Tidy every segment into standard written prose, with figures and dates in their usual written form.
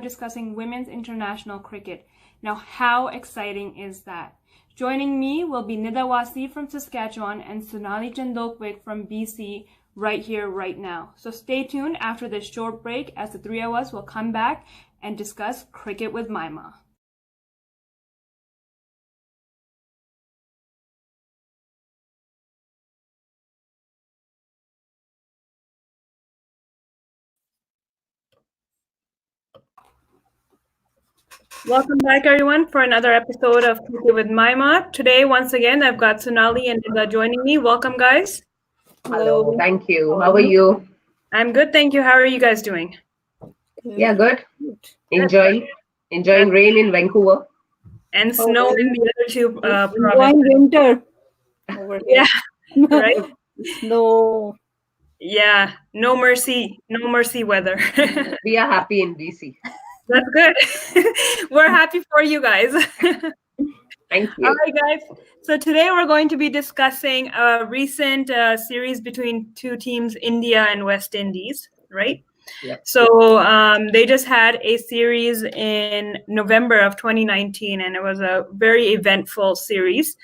discussing women's international cricket. Now, how exciting is that? Joining me will be Nida Wasi from Saskatchewan and Sonali Chandokvik from BC right here, right now. So stay tuned after this short break as the three of us will come back and discuss cricket with Maima. Welcome back, everyone, for another episode of Cricket with Maima. Today, once again, I've got Sonali and Nida joining me. Welcome, guys. Hello, thank you. How are you? I'm good, thank you. How are you guys doing? Yeah, good. Enjoying rain in Vancouver. And snow in the other two enjoying provinces. winter over here. Yeah, right? Snow. Yeah, no mercy weather. We are happy in BC. That's good. We're happy for you guys. Thank you. All right, guys. So today we're going to be discussing a recent series between two teams, India and West Indies, right? Yeah. So they just had a series in November of 2019, and it was a very eventful series.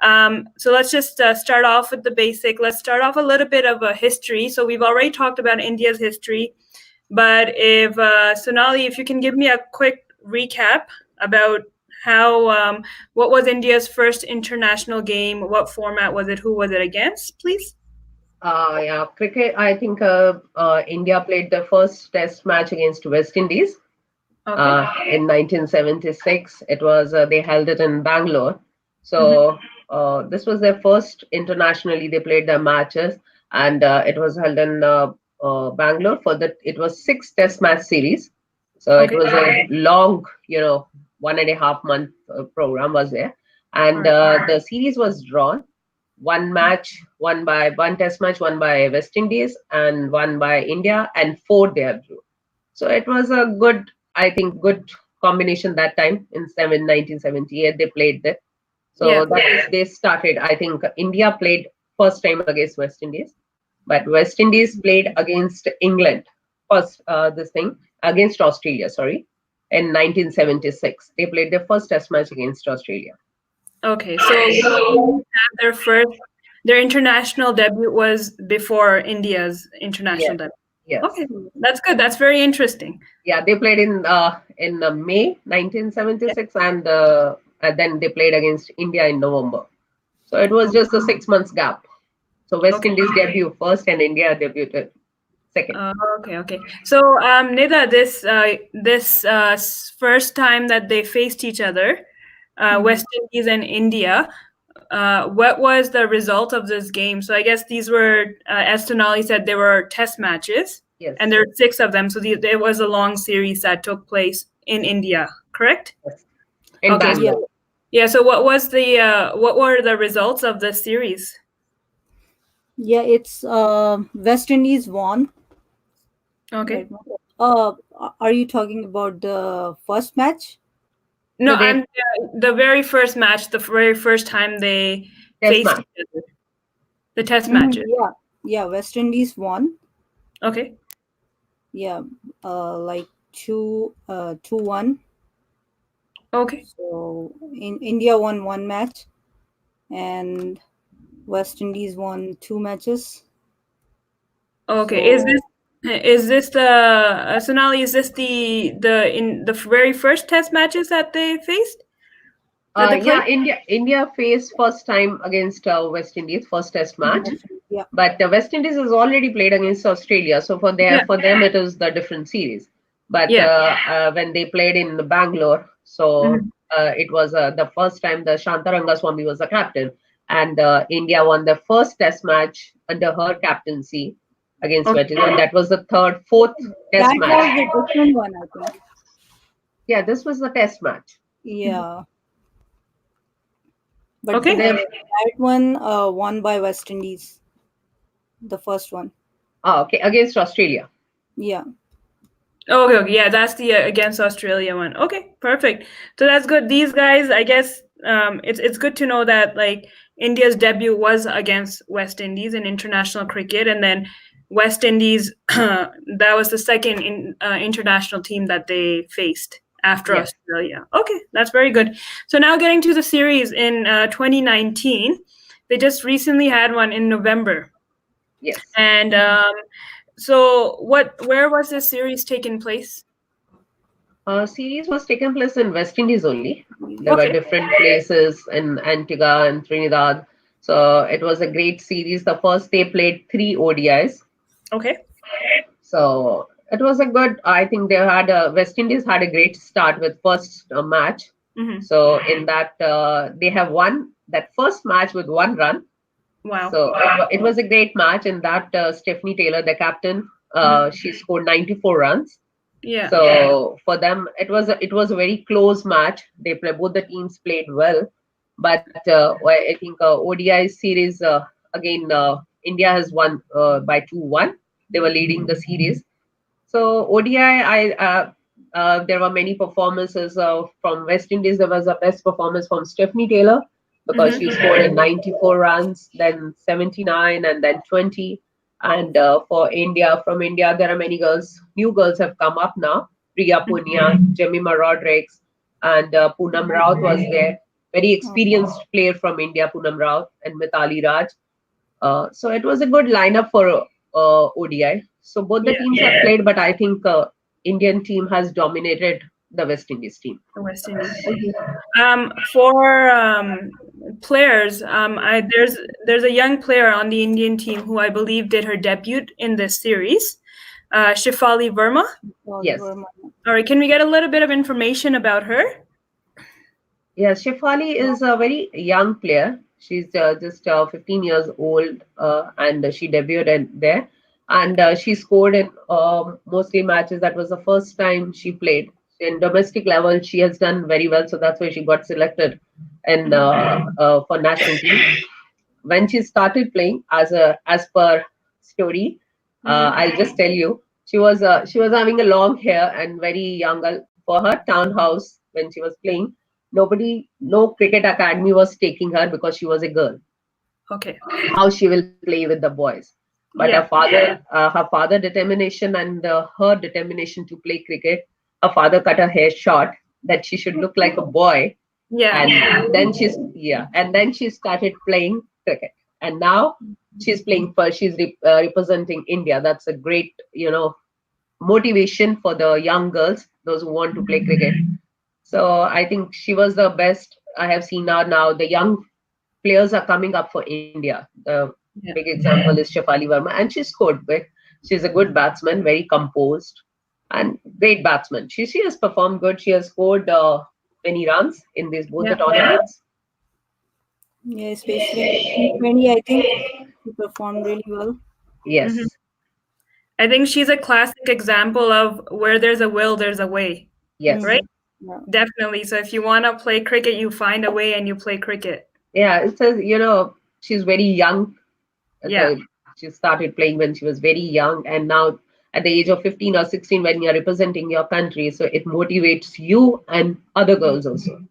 So let's just start off with the basic. Let's start off a little bit of a history. So we've already talked about India's history, but if Sonali, if you can give me a quick recap about how what was India's first international game, what format was it, who was it against, please? Yeah, cricket. I think India played the first Test match against West Indies in 1976. It was they held it in Bangalore. So this was their first internationally. They played their matches, and it was held in Bangalore for the. It was 6 Test match series. So it was a long, 1.5 month program was there, and the series was drawn. One test match won by West Indies and one by India, and 4 they drew. So it was a good, I think, good combination that time in 1978 they played that. So they started. I think India played first time against West Indies, but West Indies played against England first. Against Australia. Sorry, in 1976 they played their first test match against Australia. Okay, so their international debut was before India's international debut. Yes. Okay, that's good. That's very interesting. Yeah, they played in May 1976, and then they played against India in November. So it was just a 6 months gap. So West Indies debut first, and India debuted second. Okay. So Nida, this first time that they faced each other, West Indies and India, what was the result of this game? So I guess these were, as Sonali said, they were test matches. Yes. And there were 6 of them. So there was a long series that took place in India, correct? Yes. In Bangalore. Yeah. So what were the results of this series? Yeah, it's West Indies won. Okay. Are you talking about the first match? No, I'm the very first match, the very first time they faced each other. The test matches. Yeah, West Indies won. Okay. Yeah, like 2-1. Okay. So India won 1 match, and West Indies won 2 matches. Okay. So, is this the Sonali? Is this the very first test matches that they faced? Yeah, India faced first time against West Indies, first test match. Yeah. But West Indies has already played against Australia, so for them it is the different series. But when they played in Bangalore, so it was the first time the Shantaranga Swami was the captain, and India won the first test match under her captaincy against West Indies, and that was the fourth test match. That was a different one, I think. Yeah, this was the test match. Yeah. But that one won by West Indies. The first one. Okay, against Australia. Yeah. Okay. Yeah, that's the against Australia one. Okay, perfect. So that's good. These guys, I guess, it's good to know that like India's debut was against West Indies in international cricket, and then West Indies, that was the second international team that they faced after Yes. Australia. Okay, that's very good. So now getting to the series in 2019, they just recently had one in November. Yes. And so where was this series taking place? Series was taken place in West Indies only. There Okay. were different places in Antigua and Trinidad. So it was a great series. The first they played 3 ODIs. Okay. So it was a good. I think West Indies had a great start with first match. Mm-hmm. So in that they have won that first match with 1 run. Wow. So it was a great match. In that Stephanie Taylor, the captain, she scored 94 runs. Yeah. So for them, it was a very close match. Both the teams played well, but I think ODI series again India has won by 2-1. They were leading the series. So ODI, there were many performances from West Indies. There was a best performance from Stephanie Taylor because she scored in 94 runs, then 79, and then 20. And from India, there are many girls. New girls have come up now. Priya Punia, Jemima Rodrigues, and Poonam Raut was there. Very experienced player from India, Poonam Raut, and Mithali Raj. So it was a good lineup for ODI. So both the teams have played, but I think Indian team has dominated the West Indies team. The West Indies. For players, there's a young player on the Indian team who I believe did her debut in this series, Shefali Verma. Yes. All right, can we get a little bit of information about her? Yes, Shefali is a very young player. She's just 15 years old, and she debuted there. And she scored in mostly matches. That was the first time she played. In domestic level, she has done very well. So that's why she got selected and for national team. When she started playing, as per story, I'll just tell you, she was having a long hair and very young. For her townhouse when she was playing, no cricket academy was taking her because she was a girl. Okay. How she will play with the boys. But her father determination and her determination to play cricket, her father cut her hair short that she should look like a boy. Yeah. And then she started playing cricket. And now she's representing India. That's a great, motivation for the young girls, those who want to play cricket. So I think she was the best I have seen her now. The young players are coming up for India. The big example is Shefali Verma, and she scored big. She's a good batsman, very composed, and great batsman. She has performed good. She has scored many runs in both the tournaments. Yeah, especially T20, I think she performed really well. Yes. I think she's a classic example of where there's a will, there's a way. Yes. Right? Yeah. Definitely. So if you want to play cricket, you find a way and you play cricket. Yeah, it says, she's very young. Yeah. She started playing when she was very young, and now at the age of 15 or 16, when you're representing your country, so it motivates you and other girls also.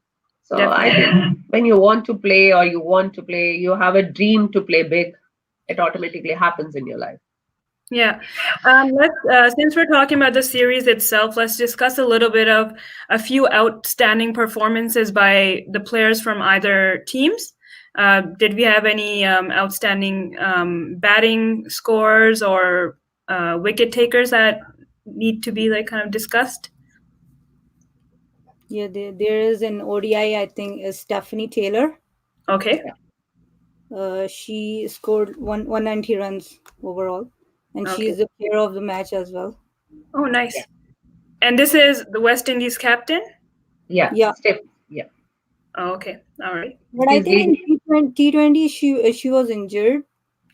So Definitely. I think when you want to play or you have a dream to play big, it automatically happens in your life. Yeah. Since we're talking about the series itself, let's discuss a little bit of a few outstanding performances by the players from either teams. Did we have any outstanding batting scores or wicket takers that need to be kind of discussed? Yeah, there is an ODI, I think, is Stephanie Taylor. Okay. She scored 190 runs overall, and she's the player of the match as well. Oh, nice. Yeah. And this is the West Indies captain? Yeah. Yeah. Yeah. Oh, okay. All right. But I think in T20 she was injured.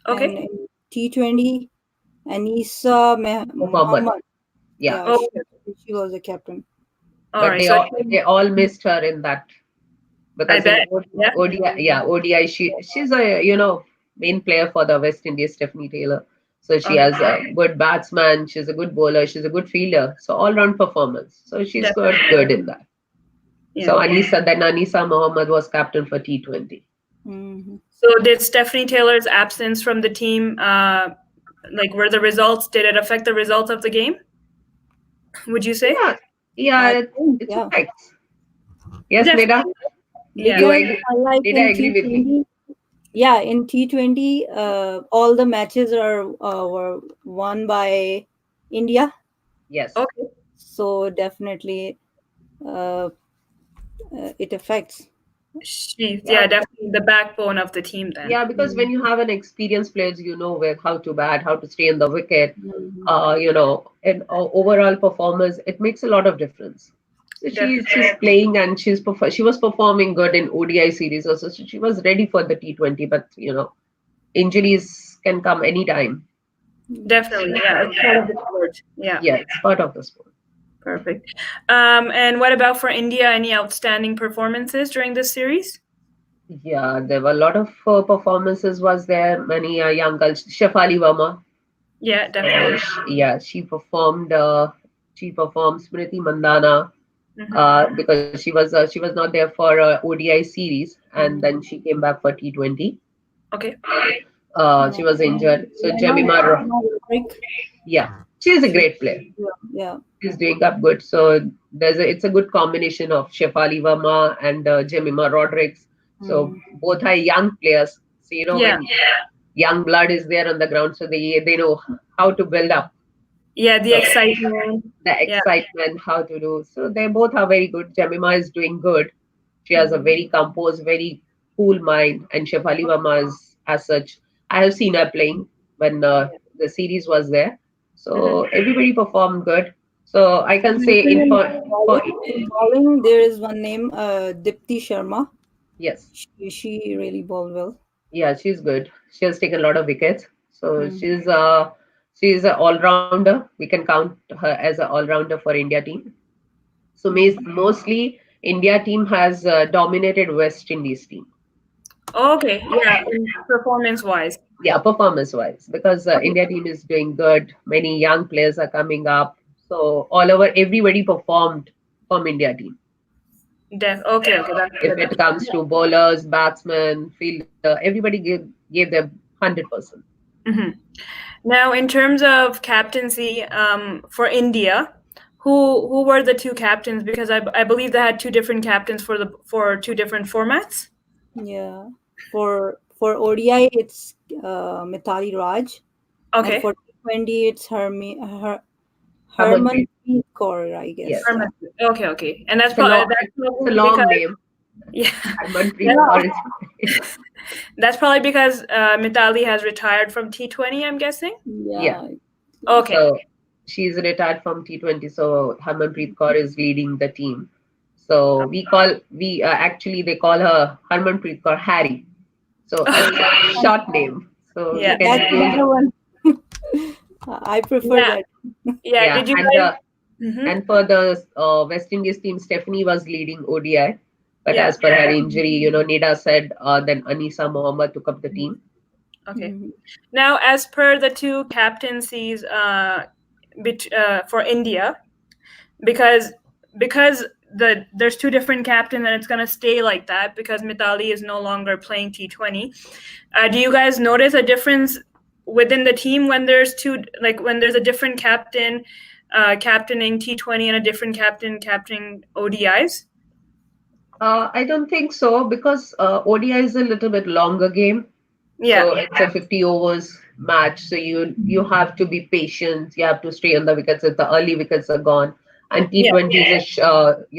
Okay. And in T20, Anisa Muhammad. Yeah. She was the captain. But they all missed her in that. Because ODI, she's a main player for the West Indies, Stephanie Taylor. So she has a good batsman, she's a good bowler, she's a good fielder. So all-round performance. So she's good in that. Yeah. So Anisa Muhammad was captain for T20. Mm-hmm. So did Stephanie Taylor's absence from the team Like, were the results, did it affect the results of the game? Would you say? Yeah, I think, it's yeah. effects. Yes, Nida? Definitely. Yeah. You Because agree? unlike Did I in agree with me? T20, yeah, in T20, all the matches were won by India. Yes. Okay. So definitely, uh, it affects. She's, Yeah. yeah, definitely the backbone of the team then. Yeah, because when you have an experienced players, you know where how to bat, how to stay in the wicket, Mhm. and overall performance, it makes a lot of difference. So she's playing and she was performing good in ODI series also. So she was ready for the T20, but injuries can come anytime. Definitely. Yeah, it's part of the sport. Yeah, Yeah, it's part of the sport. perfect. And what about for India? Any outstanding performances during this series? Yeah, there were a lot of performances. Was there many young girls? Shefali Verma. Yeah, definitely. Yeah, she performed. She performed Smriti Mandana Hmm. because she was not there for ODI series, and then she came back for T20. Okay. She was injured. So Sharma, Jemima, Roderick, yeah, she's a great player. yeah. She's doing up good. So it's a good combination of Shefali Verma and Jemima Rodrigues. So Mm. both are young players. So Yeah. when young blood is there on the ground, so they know how to build up. Yeah, the So excitement. the Yeah. excitement, how to do. So they both are very good. Jemima is doing good. She has a very composed, very cool mind, and Shefali Verma is as such. I have seen her playing when the series was there. Hmm. So everybody performed good. So I can say In bowling, there is one name, Dipti Sharma. yes, She really bowled well. yeah, she's good. She has taken a lot of wickets. So Mm. she's an all rounder. We can count her as an all rounder for India team. So Mm. mostly India team has dominated West Indies team. Okay. Yeah, performance wise. Yeah, performance wise, because Okay. India team is doing good. Many young players are coming up. So all over, everybody performed from India team. Okay. Okay. That's If good. it comes to bowlers, batsmen, fielder, everybody gave them 100%. Hmm. Now, in terms of captaincy, for India, who were the two captains? Because I believe they had two different captains for two different formats. Yeah. For ODI, it's Mithali Raj, and Okay. for T20, it's Harmanpreet, Harmanpreet Kaur, I guess. yes. Yeah. Okay. Okay. And that's It's a long, probably long because, name. yeah, Harmanpreet that- Kaur is that's probably because Mitali has retired from T20, I'm guessing. yeah. Yeah. Okay. So she's retired from T20. So Harmanpreet Kaur is leading the team. So we actually they call her Harmanpreet Kaur Harry. So as a short name. So we Yeah. can That's use another one. I prefer Yeah. that. Yeah. yeah. Did you And guys? Hmm. and for the West Indies team, Stephanie was leading ODI. But Yeah. as per her injury, Nida said then Anisa Mohammed took up the team. Okay. Mhm. Now, as per the two captaincies for India, because there's two different captains and it's going to stay like that because Mitali is no longer playing T20. Do you guys notice a difference within the team when there's when there's a different captain captaining T20 and a different captaining ODIs? I don't think so because ODI is a little bit longer game. Yeah. So it's a 50 overs match. So you have to be patient. You have to stay on the wickets if the early wickets are gone. And Yeah. T20 is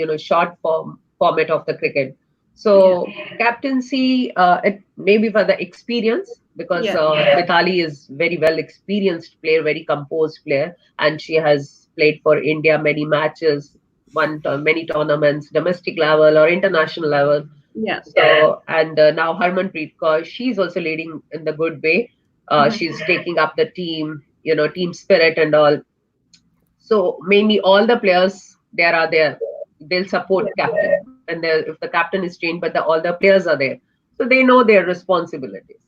a short format of the cricket. Yeah. So captaincy, it maybe for the experience because Yeah. Mithali is very well experienced player, very composed player, and she has played for India many matches, won many tournaments, domestic level or international level. Yeah. So, and now Harmanpreet Kaur, she's also leading in the good way. Mhm. She's taking up the team, team spirit and all. So mainly all the players there are there. They'll support captain when if the captain is changed, but all the players are there, so they know their responsibilities.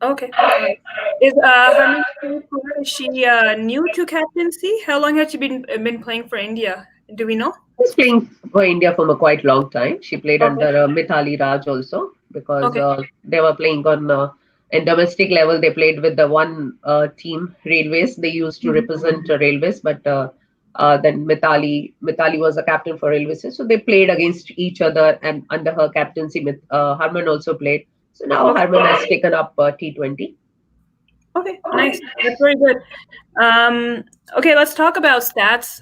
Okay. All right. Is Harmanpreet Kaur, is she new to captaincy? How long has she been playing for India? Do we know? She's playing for India from a quite long time. She played Okay. under Mithali Raj also because Okay. they were playing on In domestic level, they played with the one team, Railways. They used to represent Railways, but then Mitali was a captain for Railways, so they played against each other. And under her captaincy, Harman also played. So now Okay. Harman has taken up T20. Okay, nice. That's very good. Okay, let's talk about stats.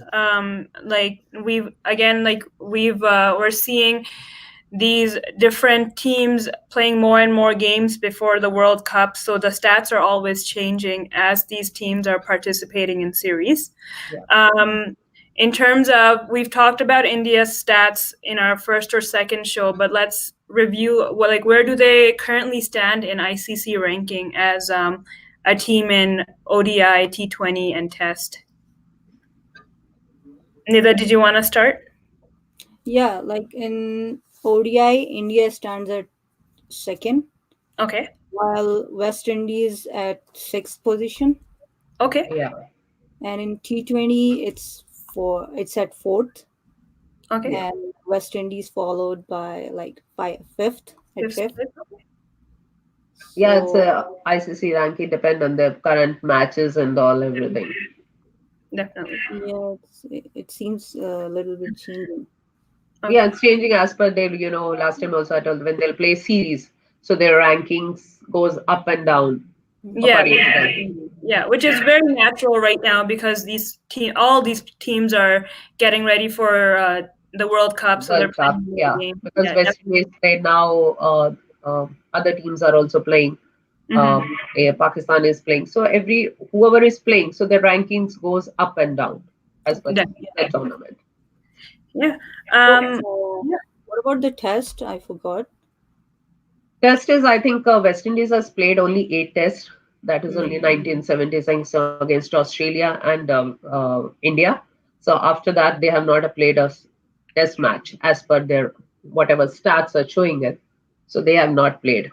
We're seeing these different teams playing more and more games before the World Cup, so the stats are always changing as these teams are participating in series. Yeah. In terms of, we've talked about India's stats in our first or second show, but let's review where do they currently stand in ICC ranking as a team in ODI, T20, and Test. Nida, did you want to start? Yeah, like in ODI, India stands at second, Okay. while West Indies at sixth position, Okay. Yeah. and in T20 it's at fourth, Okay. and West Indies followed by like fifth at fifth. Yeah, it's So a ICC ranking depend on the current matches and all everything. Definitely. yeah, it seems a little bit changing. Okay. Yeah, it's changing as per their, last time also I told when they'll play series, so their rankings goes up and down Yeah, according to them. yeah, which is very natural right now because all these teams are getting ready for the World Cup, so they're World Cup, playing more yeah, games. because Yeah, West Indies play now. Other teams are also playing. Pakistan is playing, so whoever is playing, so the rankings goes up and down as per definitely. the tournament. Yeah. So, Yeah. what about the test? I forgot. Test is, I think, West Indies has played only 8 tests. That is only 1976 against Australia and India. So after that, they have not played a test match as per their whatever stats are showing it. So they have not played.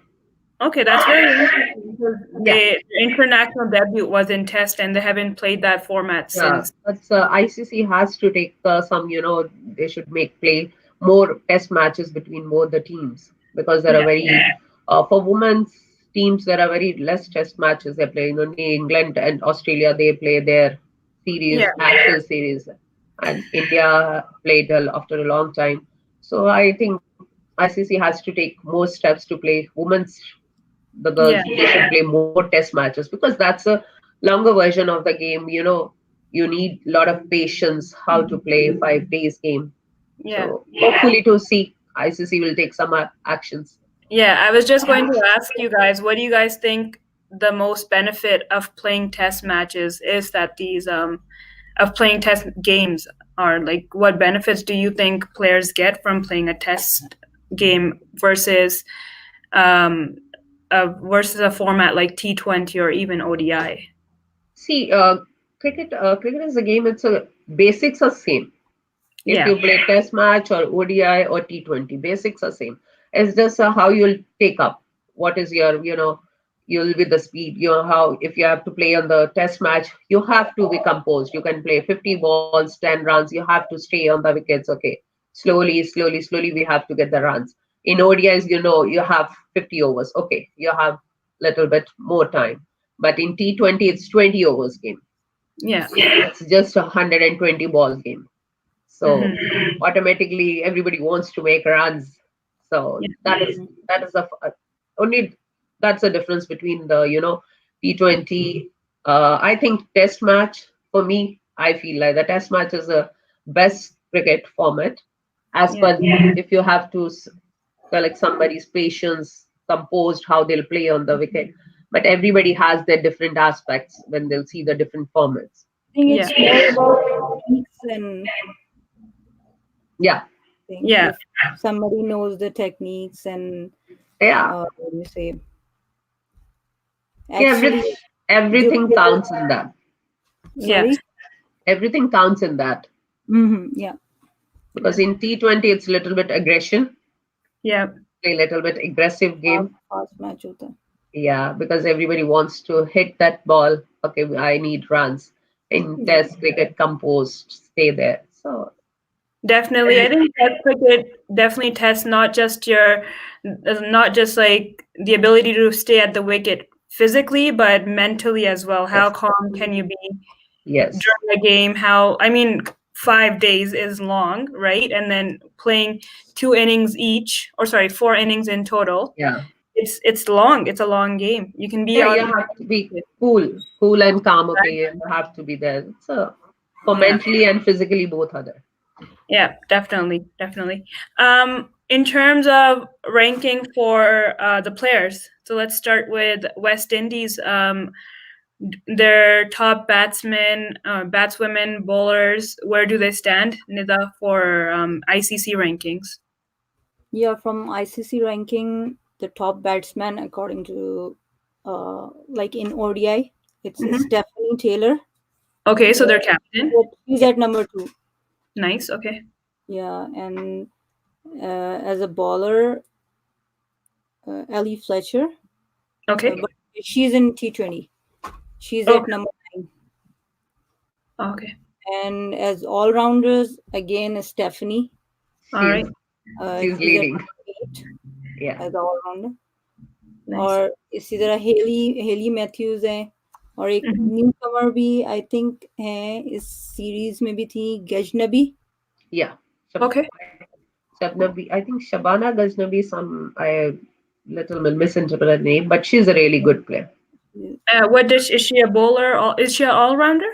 Okay, that's very interesting because Yeah, their international debut was in Test, and they haven't played that format yeah. since. But ICC has to take some, they should make play more test matches between both the teams because there are Yeah. very for women's teams there are very less test matches they play. Only England and Australia they play their series, Yeah. Ashes series, and India played after a long time. So I think ICC has to take more steps to play women's. The girls Yeah. they should play more test matches because that's a longer version of the game. You need a lot of patience how to play 5 days game. Yeah. So hopefully to see ICC will take some actions. Yeah, I was just going to ask you guys, what do you guys think the most benefit of playing test matches is that these of playing test games are? Like, what benefits do you think players get from playing a test game um versus a format like T20 or even ODI? See, cricket is a game. It's a basics are same. If Yeah. you play test match or ODI or T20, basics are same. It's just how you'll take up. What is your, you'll with the speed. How if you have to play on the test match, you have to be composed. You can play 50 balls, 10 runs. You have to stay on the wickets. Okay, slowly, slowly, slowly. We have to get the runs. In ODIs, you have 50 overs. Okay, you have little bit more time. But in T20, it's 20 overs game. Yeah. It's just 120 balls game. So Mhm. automatically everybody wants to make runs. So Yeah. that is only that's the difference between the T20. I think Test match for me, I feel like the Test match is the best cricket format. As Yeah. per if you have to collect somebody's patience, composed, how they'll play on the wicket. But everybody has their different aspects when they'll see the different formats. I think Yeah. it's more about techniques and Yeah, things. Yeah. If somebody knows the techniques and yeah. what do you say? Yeah, Actually, everything you counts in that. Yeah. sorry. Everything counts in that Yeah. because in T20 it's a little bit aggression, Yeah. play a little bit aggressive Fast, game. fast match होता है. Yeah, because everybody wants to hit that ball. Okay, I need runs. In Yeah. Test cricket, composed, stay there. So Definitely. I think Test cricket definitely tests not just like the ability to stay at the wicket physically, but mentally as well. How Yes. calm can you be Yes. during a game? How, I mean, 5 days is long, right? And then playing 2 innings each, or sorry, 4 innings in total. Yeah. It's long. It's a long game. You can be Yeah, on. you have to be cool and calm. Okay, you have to be there. So for Yeah. mentally and physically, both are there. Yeah, definitely, definitely. In terms of ranking for the players, so let's start with West Indies. Their top batsmen, batswomen, bowlers. Where do they stand, Nida, for ICC rankings? Yeah, from ICC ranking, the top batsman according to like in ODI, it's Mhm. Stephanie Taylor. Okay, so their Uh, captain. she's at number 2. Nice. Okay. Yeah, and as a bowler, Ellie Fletcher, Okay. but she's in T20. She's Okay. at number 9. Okay. And as all rounders, again Stephanie. All right. She's She's at leading. number 8 Yeah. as all rounder. Nice. और इसी तरह Hayley Matthews है और एक Mhm. New कमर भी I think है इस series में भी थी Ghaznavi. Yeah. Okay. Shabnabi, I think Shabana Ghaznavi, I little misinterpreted her name, but she's a really good player. What is she a bowler? Or is she an all rounder?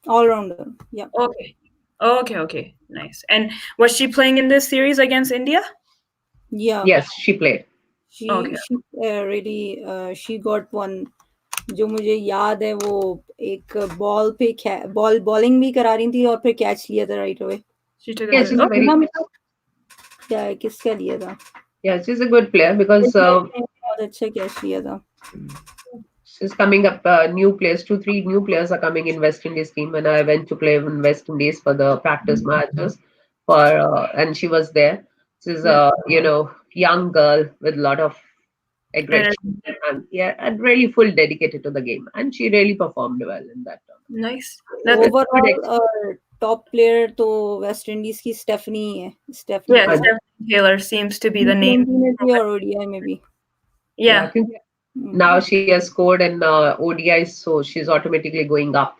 All rounder. Yeah. Okay. Okay. Okay. Nice. And was she playing in this series against India? Yeah. Yes, she played. Okay. She really she got one. जो मुझे याद है वो एक ball पे bowling भी करा रही थी और फिर कैच लिया था right away. She took Yeah, it. she's a very क्या किसका लिया था? yeah, she's a good player because बहुत अच्छा कैच लिया था. she's coming up. New players, 2, 3 new players are coming in West Indies team. When I went to play in West Indies for the practice matches, and she was there. She's a young girl with a lot of aggression and and really full dedicated to the game, and she really performed well in that tournament. Nice. That's overall top player तो West Indies की Stephanie है. Stephanie yeah. Stephanie Taylor seems to be the name. में भी और ODI में भी. Yeah. I think now she has scored in ODI, so she's automatically going up.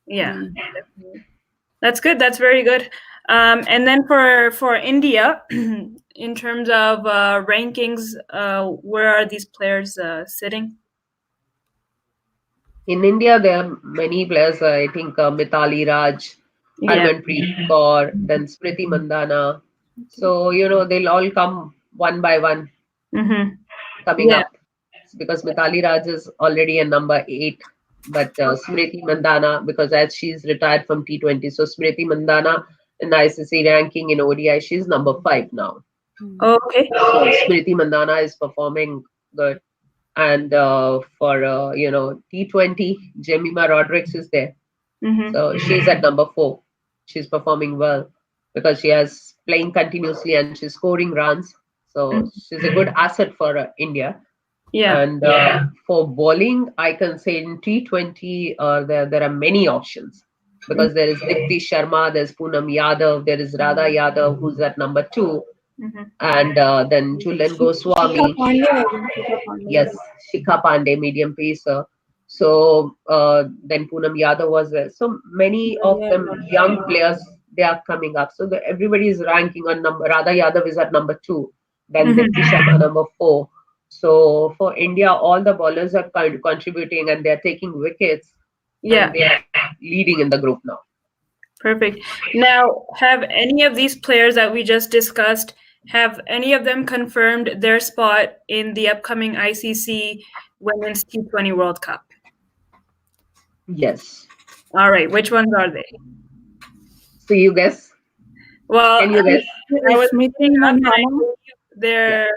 Yeah. That's good. That's very good. And then for India, in terms of rankings, where are these players sitting? In India, there are many players. I think Mithali Raj, Yeah. Harmanpreet Kaur, then Smriti Mandhana. So they'll all come one by one Mm-hmm. coming Yeah. up because Mithali Raj is already a number 8, but Smriti Mandhana, because as she's retired from T20, so Smriti Mandhana in the ICC ranking in ODI, she's number 5 now. Okay. So Smriti Mandhana is performing good. And for T20, Jemima Rodriguez is there. Mm-hmm. So she's at number 4. She's performing well because she has playing continuously and she's scoring runs. So she's a good asset for India. Yeah. And for bowling, I can say in T20, there are many options because there is Dipti Sharma, there's Poonam Yadav, there is Radha Yadav, who's at number 2, Mm-hmm. and then Julan Goswami. Yes, Shikha Pandey, medium pacer. So then Poonam Yadav was there. So many of them young players, they are coming up. So everybody is ranking on number. Radha Yadav is at number 2. Then Dipti Sharma number 4. So for India, all the bowlers are contributing and they are taking wickets. Yeah. And they are leading in the group now. Perfect. Now, have any of these players that we just discussed, have any of them confirmed their spot in the upcoming ICC Women's T20 World Cup? Yes. All right. Which ones are they? So you guess? Well, Can you guess? I was Smriti thinking up and I Mandhana. believe they're.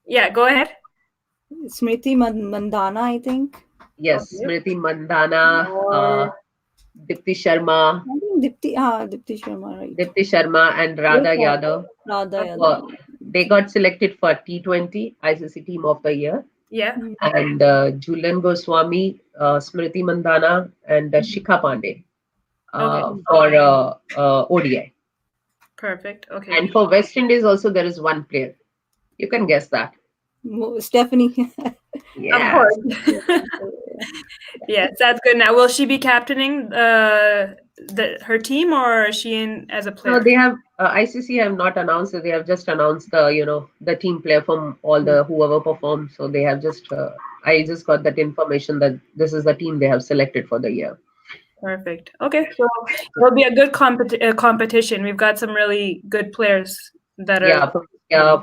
Yeah, go ahead. Smriti Mandhana, I think. Yes, Okay. Smriti Mandhana, Dipti Sharma. I think Dipti Sharma, right? Dipti Sharma and Radha Yadav. Radha Yadav. They got selected for T20 ICC Team of the Year. Yeah. And Julan Goswami, Smriti Mandhana, and Shikha Pandey for ODI. Perfect. Okay. And for West Indies also there is one player. You can guess that. Stephanie. Of Yeah. course. Yes, that's good. Now, will she be captaining her team, or is she in as a No, player? they have ICC have not announced it. They have just announced the team player from all the whoever performed. So they have just I just got that information that this is the team they have selected for the year. Perfect. Okay, so it'll be a good competition. We've got some really good players that are. Yeah,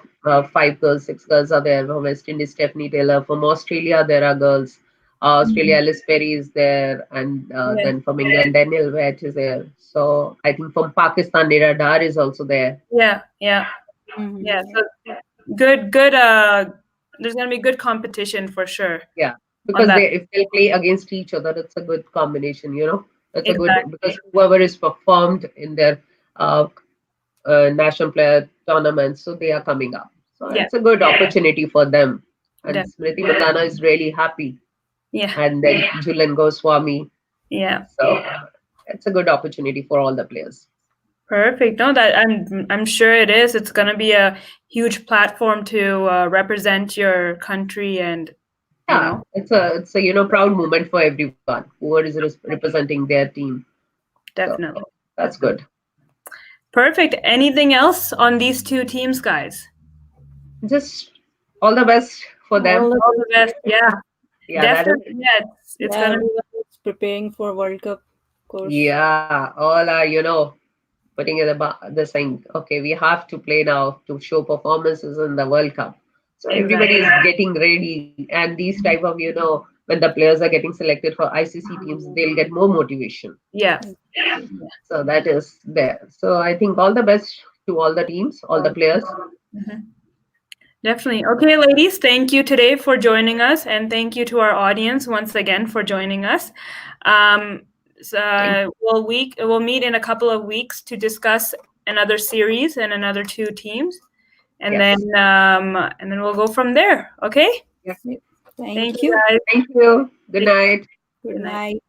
5 girls, 6 girls are there. For West Indies, Stephanie Taylor. From Australia, there are girls. Australia, Alice Perry is there, and Yeah. then from England, Daniel Wett is there. So I think from Pakistan, Nira Dar is also there. Yeah. Mhm. Yeah. So good. There's gonna be good competition for sure. Yeah, On because that. if they play against each other, it's a good combination. That's a good Exactly. because whoever is performed in their uh, national player tournaments, so they are coming up. So Yeah. it's a good opportunity for them. And Definitely. Smriti Mandhana is really happy. Yeah. And then Julian Goswami. Yeah. So it's a good opportunity for all the players. Perfect. No, that I'm sure it is. It's gonna be a huge platform to represent your country, and Yeah, it's a proud moment for everyone who is representing their team. definitely. So that's good. Perfect. Anything else on these two teams, guys? Just all the best for them. All the All the best. Yeah. Yeah, that is. Definitely. Yeah. It's Yeah, gonna. everyone is preparing for World Cup, of course. Yeah, all are putting in the saying, okay, we have to play now to show performances in the World Cup. So everybody is getting ready, and these type of when the players are getting selected for ICC teams, they'll get more motivation. Yeah. So that is there. So I think all the best to all the teams, all the players. Definitely. Okay, ladies, thank you today for joining us, and thank you to our audience once again for joining us. We'll meet in a couple of weeks to discuss another series and another two teams, and Yes. then we'll go from there. Okay. Yeah. Thank you. guys. Thank you. Good night. Good night.